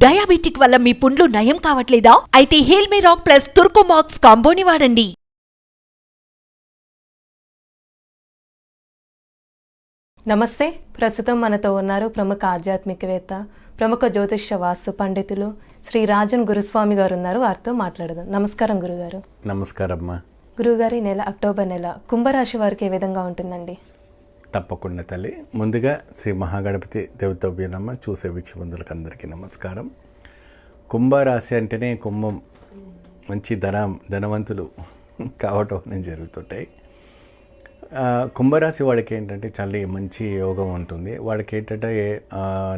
Diabetic వల్ల మీ పుండ్లు నయం కావట్లేదా? అయితే హేల్మే రాక్ ప్లస్ తుర్కోమాక్స్ కాంబోని వాడండి. నమస్తే. ప్రస్తుతం మనతో ఉన్నారు ప్రముఖ ఆధ్యాత్మికవేత్త, ప్రముఖ జ్యోతిష్య వాస్తు పండితులు శ్రీ రాజన్ గురుస్వామి గారు ఉన్నారు. వారితో మాట్లాడదాం. నమస్కారం గురుగారు. నమస్కారం అమ్మా. గురుగారి నెల అక్టోబర్ నెల కుంభరాశి వారికి ఏ విధంగా ఉంటుందండి? తప్పకుండా తల్లి. ముందుగా శ్రీ మహాగణపతి దేవతోభ్యనమ్మ చూసే వీక్షబంధులకు అందరికీ నమస్కారం. కుంభరాశి అంటేనే కుంభం, మంచి ధనవంతులు కావటం అనేది జరుగుతుంటాయి. కుంభరాశి వాడికి ఏంటంటే చాలా మంచి యోగం ఉంటుంది. వాడికి ఏంటంటే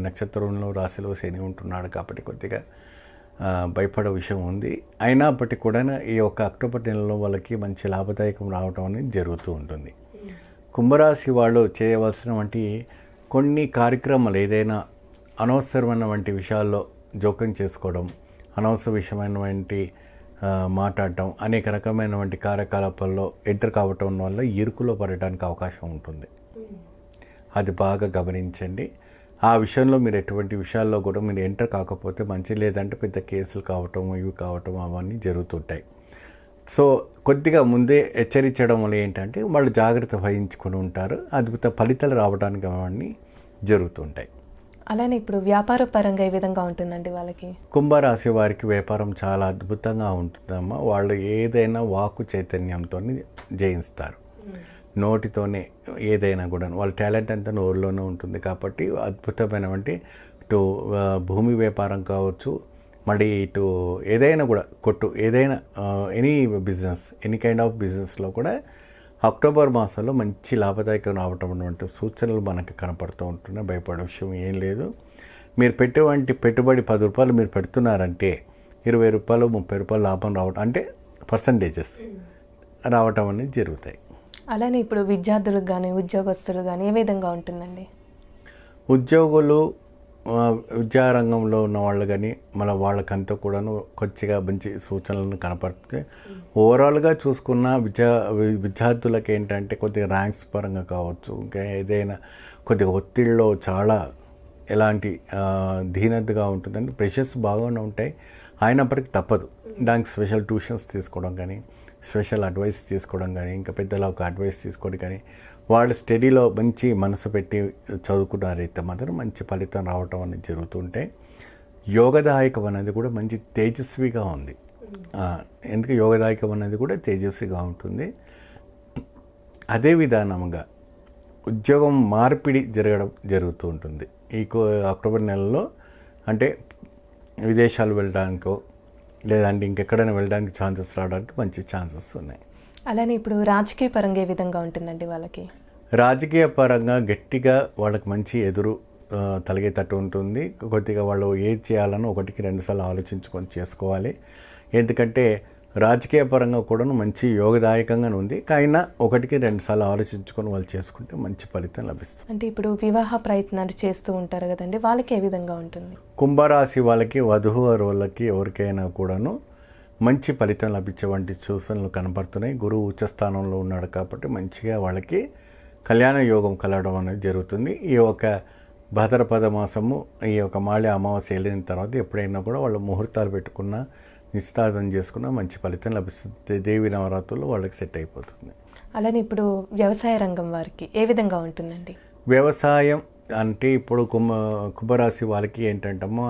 నక్షత్రంలో రాశిలో శని ఉంటున్నాడు కాబట్టి కొద్దిగా భయపడే విషయం ఉంది. అయినప్పటికీ కూడా ఈ యొక్క అక్టోబర్ నెలలో వాళ్ళకి మంచి లాభదాయకం రావడం అనేది జరుగుతూ ఉంటుంది. కుంభరాశి వాళ్ళు చేయవలసిన వంటి కొన్ని కార్యక్రమాలు, ఏదైనా అనవసరమైన వంటి విషయాల్లో జోక్యం చేసుకోవడం, అనవసర విషయమైనటువంటి మాట్లాడటం, అనేక రకమైనటువంటి కార్యకలాపాల్లో ఎంటర్ కావటం వల్ల ఇరుకులో పడటానికి అవకాశం ఉంటుంది. అది బాగా గమనించండి. ఆ విషయంలో మీరు ఎటువంటి విషయాల్లో కూడా మీరు ఎంటర్ కాకపోతే మంచి, లేదంటే పెద్ద కేసులు కావటం, ఇవి కావటం అవన్నీ జరుగుతుంటాయి. సో కొద్దిగా ముందే హెచ్చరించడం వల్ల ఏంటంటే వాళ్ళు జాగ్రత్త వహించుకొని ఉంటారు. అద్భుత ఫలితాలు రావడానికి అవన్నీ జరుగుతుంటాయి. అలానే ఇప్పుడు వ్యాపార పరంగా ఏ విధంగా ఉంటుందండి వాళ్ళకి? కుంభరాశి వారికి వ్యాపారం చాలా అద్భుతంగా ఉంటుందమ్మా. వాళ్ళు ఏదైనా వాక్కు చైతన్యంతో జయిస్తారు. నోటితోనే ఏదైనా కూడా వాళ్ళ టాలెంట్ అంతా నోరులోనే ఉంటుంది కాబట్టి అద్భుతమైనటువంటి ఇటు భూమి వ్యాపారం కావచ్చు, మళ్ళీ ఇటు ఏదైనా కూడా కొట్టు, ఏదైనా any business, any kind of బిజినెస్లో కూడా అక్టోబర్ మాసంలో మంచి లాభదాయకం రావటం అటువంటి సూచనలు మనకు కనపడుతూ ఉంటున్నాయి. భయపడే విషయం ఏం లేదు. మీరు పెట్టేవంటి పెట్టుబడి 10 రూపాయలు మీరు పెడుతున్నారంటే 20 రూపాయలు 30 రూపాయలు లాభం రావటం, అంటే పర్సంటేజెస్ రావటం అనేది జరుగుతాయి. అలానే ఇప్పుడు విద్యార్థులకు కానీ ఉద్యోగస్తులు కానీ ఏ విధంగా ఉంటుందండి? ఉద్యోగులు, విద్యారంగంలో ఉన్న వాళ్ళు కానీ మన వాళ్ళకంతా కూడాను కొద్దిగా మంచి సూచనలను కనపడుతుంది. ఓవరాల్గా చూసుకున్న విద్యార్థులకు ఏంటంటే కొద్దిగా ర్యాంక్స్ పరంగా కావచ్చు, ఇంకా ఏదైనా కొద్దిగా ఒత్తిడిలో చాలా ఎలాంటి దీనతగా ఉంటుందంటే ప్రెషర్స్ బాగానే ఉంటాయి. అయినప్పటికీ తప్పదు. దానికి స్పెషల్ ట్యూషన్స్ తీసుకోవడం కానీ, స్పెషల్ అడ్వైస్ తీసుకోవడం కానీ, ఇంకా పెద్దల ఒక అడ్వైస్ తీసుకోవడం కానీ, వాళ్ళు స్టడీలో మంచి మనసు పెట్టి చదువుకున్నారైతే మాత్రం మంచి ఫలితం రావటం అనేది జరుగుతుంటే, యోగదాయకం అనేది కూడా మంచి తేజస్విగా ఉంది. ఎందుకు యోగదాయకం అనేది కూడా తేజస్విగా ఉంటుంది. అదే విధానంగా ఉద్యోగం మార్పిడి జరుగుతూ ఉంటుంది ఈ అక్టోబర్ నెలలో. అంటే విదేశాలు వెళ్ళడానికో లేదంటే ఇంకెక్కడైనా వెళ్ళడానికి ఛాన్సెస్ రావడానికి మంచి ఛాన్సెస్ ఉన్నాయి. అలానే ఇప్పుడు రాజకీయ పరంగా ఏ విధంగా ఉంటుందండి వాళ్ళకి? రాజకీయ పరంగా గట్టిగా వాళ్ళకి మంచి ఎదురు తలిగేటట్టు ఉంటుంది. కొద్దిగా వాళ్ళు ఏది చేయాలనో 1-2 సార్లు ఆలోచించుకొని చేసుకోవాలి. ఎందుకంటే రాజకీయ పరంగా కూడా మంచి యోగదాయకంగానే ఉంది. అయినా 1-2 సార్లు ఆలోచించుకొని వాళ్ళు చేసుకుంటే మంచి ఫలితం లభిస్తుంది. అంటే ఇప్పుడు వివాహ ప్రయత్నాలు చేస్తూ ఉంటారు కదండి, వాళ్ళకి ఏ విధంగా ఉంటుంది? కుంభరాశి వాళ్ళకి, వధూవరులకి ఎవరికైనా కూడాను మంచి ఫలితం లభించే వంటి సూచనలు కనపడుతున్నాయి. గురువు ఉచ్చస్థానంలో ఉన్నాడు కాబట్టి మంచిగా వాళ్ళకి కళ్యాణ యోగం కలగడం అనేది జరుగుతుంది. ఈ యొక్క భాద్రపద మాసము, ఈ యొక్క మాళ అమావాస్య వెళ్ళిన తర్వాత ఎప్పుడైనా కూడా వాళ్ళు ముహూర్తాలు పెట్టుకున్న, నిశ్చితార్థం చేసుకున్న మంచి ఫలితం లభిస్తుంది. దేవి నవరాత్రులు వాళ్ళకి సెట్ అయిపోతుంది. అలానే ఇప్పుడు వ్యవసాయ రంగం వారికి ఏ విధంగా ఉంటుందండి? వ్యవసాయం అంటే ఇప్పుడు కుంభరాశి వాళ్ళకి ఏంటంటమ్మా,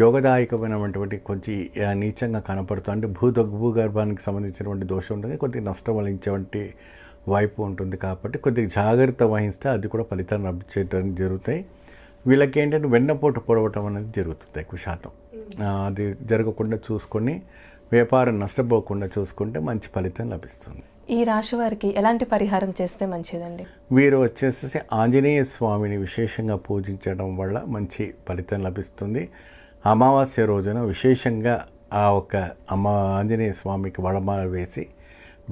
యోగదాయకమైనటువంటి కొంచెం నీచంగా కనపడుతుంది. అంటే భూగర్భానికి సంబంధించినటువంటి దోషం ఉంటుంది, కొద్దిగా నష్టం వహించేటువంటి వైపు ఉంటుంది. కాబట్టి కొద్దిగా జాగ్రత్త వహిస్తే అది కూడా ఫలితాన్ని లభించడం జరుగుతాయి. వీళ్ళకి ఏంటంటే వెన్నపోటు పొడవటం అనేది జరుగుతుంది ఎక్కువ శాతం. అది జరగకుండా చూసుకొని, వ్యాపారం నష్టపోకుండా చూసుకుంటే మంచి ఫలితం లభిస్తుంది. ఈ రాశి వారికి ఎలాంటి పరిహారం చేస్తే మంచిదండి? వీరు వచ్చేసి ఆంజనేయ స్వామిని విశేషంగా పూజించడం వల్ల మంచి ఫలితం లభిస్తుంది. అమావాస్య రోజున విశేషంగా ఆ ఒక ఆంజనేయ స్వామికి వడమాల వేసి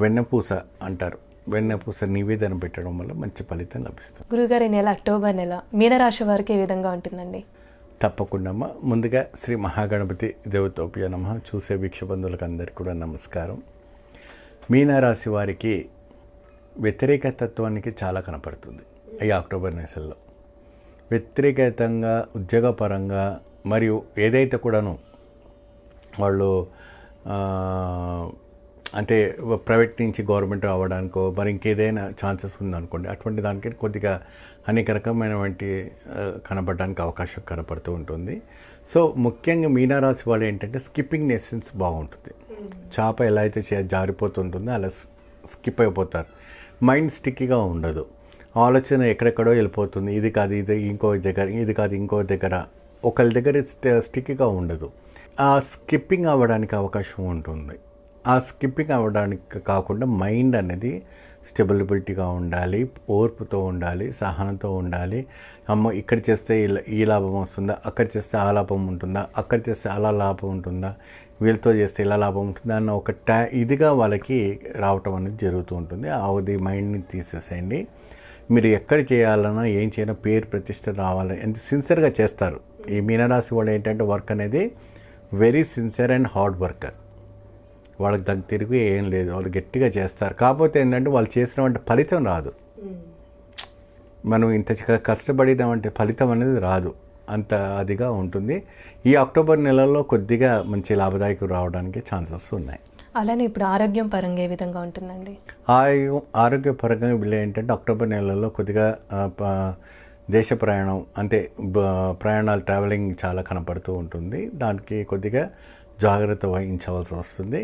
వెన్నపూస అంటారు, వెన్నపూస నివేదన పెట్టడం వల్ల మంచి ఫలితం లభిస్తుంది. గురుగారి నెల అక్టోబర్ నెల మీనరాశి వారికి ఏ విధంగా ఉంటుందండి? తప్పకుండా అమ్మ. ముందుగా శ్రీ మహాగణపతి దేవతోభ్య నమః చూసే వీక్షబంధువులకు అందరికీ కూడా నమస్కారం. మీనరాశి వారికి వ్యతిరేక తత్వానికి చాలా కనపడుతుంది ఈ అక్టోబర్ నెలలో. వ్యతిరేకతంగా ఉద్యోగపరంగా మరియు ఏదైతే కూడాను వాళ్ళు అంటే ప్రైవేట్ నుంచి గవర్నమెంట్ అవ్వడానికో మరి ఇంకేదైనా ఛాన్సెస్ ఉందనుకోండి, అటువంటి దానికి కొద్దిగా అనేక రకమైనటువంటి కనపడడానికి అవకాశం కనపడుతూ ఉంటుంది. సో ముఖ్యంగా మీనరాశి వాళ్ళు ఏంటంటే స్కిప్పింగ్ ఎసెన్స్ బాగుంటుంది. చేప ఎలా అయితే జారిపోతుంటుందో అలా స్కిప్ అయిపోతారు. మైండ్ స్టిక్గా ఉండదు, ఆలోచన ఎక్కడెక్కడో వెళ్ళిపోతుంది. ఇది కాదు ఇది ఇంకో దగ్గర, ఇది కాదు ఇంకో దగ్గర, ఒకరి దగ్గర స్టిక్గా ఉండదు. ఆ స్కిప్పింగ్ అవ్వడానికి అవకాశం ఉంటుంది. ఆ స్కిప్పింగ్ అవ్వడానికి కాకుండా మైండ్ అనేది స్టెబిలిటీగా ఉండాలి, ఓర్పుతో ఉండాలి, సహనంతో ఉండాలి. అమ్మ ఇక్కడ చేస్తే ఈ లాభం వస్తుందా, అక్కడ చేస్తే ఆ లాభం ఉంటుందా, అక్కడ చేస్తే అలా లాభం ఉంటుందా, వీళ్ళతో చేస్తే ఇలా లాభం ఉంటుందా అన్న ఒక ఇదిగా వాళ్ళకి రావటం అనేది జరుగుతూ ఉంటుంది. అది మైండ్ని తీసేసేయండి. మీరు ఎక్కడ చేయాలన్నా ఏం చేయాలన్నా పేరు ప్రతిష్ట రావాలని ఎంత సిన్సియర్గా చేస్తారు. ఈ మీనరాశి వాళ్ళు ఏంటంటే వర్క్ అనేది very sincere and hard worker. వాళ్ళకి దగ్గర తిరిగి ఏం లేదు, వాళ్ళు గట్టిగా చేస్తారు. కాకపోతే ఏంటంటే వాళ్ళు చేసినటువంటి ఫలితం రాదు. మనం ఇంత కష్టపడినటువంటి ఫలితం అనేది రాదు, అంత అదిగా ఉంటుంది. ఈ అక్టోబర్ నెలలో కొద్దిగా మంచి లాభదాయకం రావడానికి ఛాన్సెస్ ఉన్నాయి. అలానే ఇప్పుడు ఆరోగ్యం పరంగా ఏ విధంగా ఉంటుందండి? ఆరోగ్యపరంగా వీళ్ళు ఏంటంటే అక్టోబర్ నెలలో కొద్దిగా దేశ ప్రయాణం అంటే ప్రయాణాలు ట్రావెలింగ్ చాలా కనపడుతూ ఉంటుంది. దానికి కొద్దిగా జాగ్రత్త వహించవలసి వస్తుంది.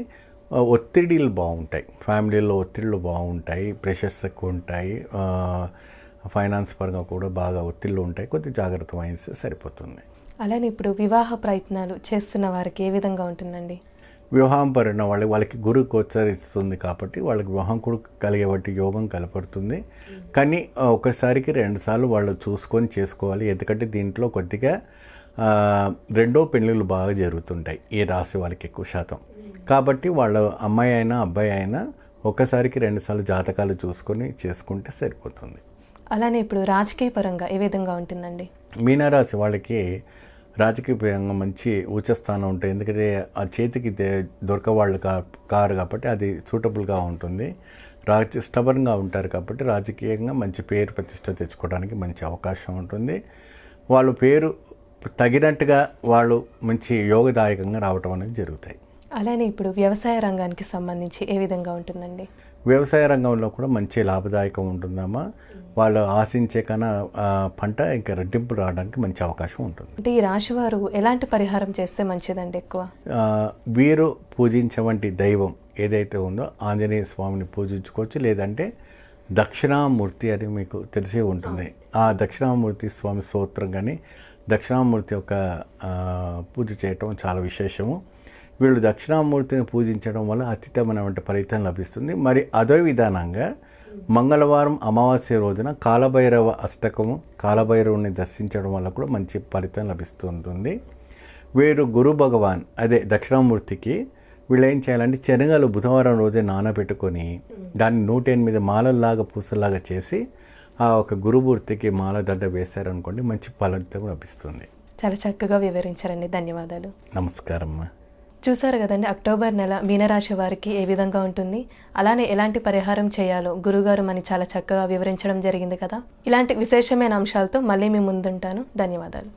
ఒత్తిడిలు బాగుంటాయి, ఫ్యామిలీలో ఒత్తిళ్ళు బాగుంటాయి, ప్రెషర్స్ ఎక్కువ ఉంటాయి, ఫైనాన్స్ పరంగా కూడా బాగా ఒత్తిళ్ళు ఉంటాయి. కొద్దిగా జాగ్రత్త వహిస్తే సరిపోతుంది. అలానే ఇప్పుడు వివాహ ప్రయత్నాలు చేస్తున్న వారికి ఏ విధంగా ఉంటుందండి? వివాహం పడిన వాళ్ళకి గురువు గోచరిస్తుంది కాబట్టి వాళ్ళకి వివాహం కూడా కలిగేవాటి యోగం కనపడుతుంది. కానీ ఒకసారికి 2 సార్లు వాళ్ళు చూసుకొని చేసుకోవాలి. ఎందుకంటే దీంట్లో కొద్దిగా రెండో పెళ్ళిళ్ళు బాగా జరుగుతుంటాయి ఈ రాశి వాళ్ళకి ఎక్కువ శాతం. కాబట్టి వాళ్ళ అమ్మాయి అయినా అబ్బాయి అయినా ఒకసారికి 2 సార్లు జాతకాలు చూసుకొని చేసుకుంటే సరిపోతుంది. అలానే ఇప్పుడు రాజకీయ పరంగా ఏ విధంగా ఉంటుందండి? మీనరాశి వాళ్ళకి రాజకీయ పరంగా మంచి ఉచ్చ స్థానం ఉంటాయి. ఎందుకంటే ఆ చేతికి దొరకవాళ్ళు కారు కాబట్టి అది సూటబుల్గా ఉంటుంది. స్టబర్న్గా ఉంటారు కాబట్టి రాజకీయంగా మంచి పేరు ప్రతిష్ట తెచ్చుకోవడానికి మంచి అవకాశం ఉంటుంది. వాళ్ళు పేరు తగినట్టుగా వాళ్ళు మంచి యోగదాయకంగా రావటం అనేది జరుగుతాయి. అలానే ఇప్పుడు వ్యవసాయ రంగానికి సంబంధించి ఏ విధంగా ఉంటుందండి? వ్యవసాయ రంగంలో కూడా మంచి లాభదాయకం ఉంటుందమ్మా. వాళ్ళు ఆశించే కన్నా పంట ఇంకా రెట్టింపు రావడానికి మంచి అవకాశం ఉంటుంది. అంటే ఈ రాశి వారు ఎలాంటి పరిహారం చేస్తే మంచిదండి? ఎక్కువ వీరు పూజించే దైవం ఏదైతే ఉందో ఆంజనేయ స్వామిని పూజించుకోవచ్చు. లేదంటే దక్షిణామూర్తి అని మీకు తెలిసే ఉంటుంది. ఆ దక్షిణామూర్తి స్వామి స్తోత్రం కానీ దక్షిణామూర్తి యొక్క పూజ చేయటం చాలా విశేషము. వీళ్ళు దక్షిణామూర్తిని పూజించడం వల్ల అత్యుత్తమమైన ఫలితం లభిస్తుంది. మరి అదే విధానంగా మంగళవారం అమావాస్య రోజున కాలభైరవ అష్టకము కాలభైరవుని దర్శించడం వల్ల కూడా మంచి ఫలితం లభిస్తుంటుంది. వీరు గురు భగవాన్ అదే దక్షిణామూర్తికి వీళ్ళు ఏం చేయాలంటే శనగలు బుధవారం రోజే నానబెట్టుకొని దాన్ని 108 మాలల్లాగా పూసల్లాగా చేసి ఆ ఒక గురుమూర్తికి మాల దండ వేశారనుకోండి మంచి ఫలితం లభిస్తుంది. చాలా చక్కగా వివరించారండి, ధన్యవాదాలు. నమస్కారం. చూసారు కదండి, అక్టోబర్ నెల మీనరాశి వారికి ఏ విధంగా ఉంటుంది, అలానే ఎలాంటి పరిహారం చేయాలో గురుగారు మనకి చాలా చక్కగా వివరించడం జరిగింది కదా. ఇలాంటి విశేషమైన అంశాలతో మళ్ళీ మీ ముందుంటాను. ధన్యవాదాలు.